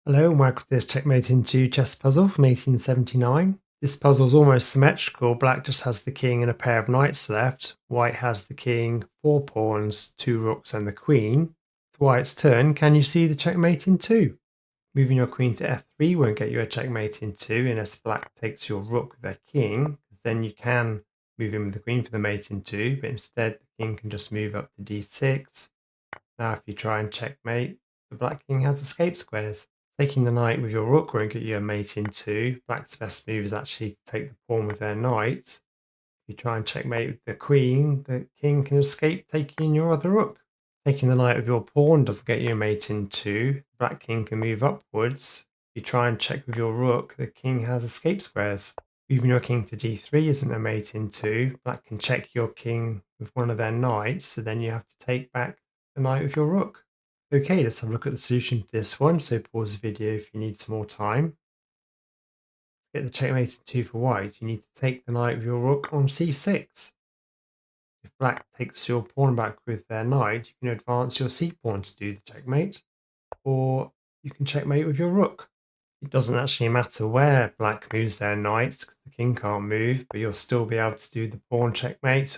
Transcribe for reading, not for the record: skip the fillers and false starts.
Hello and welcome to this checkmate into chess puzzle from 1879. This puzzle is almost symmetrical. Black just has the king and a pair of knights left. White has the king, 4 pawns, 2 rooks and the queen. It's White's turn. Can you see the checkmate in two? Moving your queen to f3 won't get you a checkmate in two unless black takes your rook with their king. Then you can move in with the queen for the mate in two, but instead the king can just move up to d6. Now if you try and checkmate, the black king has escape squares. Taking the knight with your rook won't get you a mate in two. Black's best move is actually to take the pawn with their knight. If you try and checkmate with the queen, the king can escape taking your other rook. Taking the knight with your pawn doesn't get you a mate in two. Black king can move upwards. If you try and check with your rook, the king has escape squares. Moving your king to d3 isn't a mate in two. Black can check your king with one of their knights, so then you have to take back the knight with your rook. Okay, let's have a look at the solution to this one. So pause the video if you need some more time. To get the checkmate in two for white, you need to take the knight with your rook on c6. If black takes your pawn back with their knight, you can advance your c-pawn to do the checkmate, or you can checkmate with your rook. It doesn't actually matter where black moves their knight, because the king can't move, but you'll still be able to do the pawn checkmate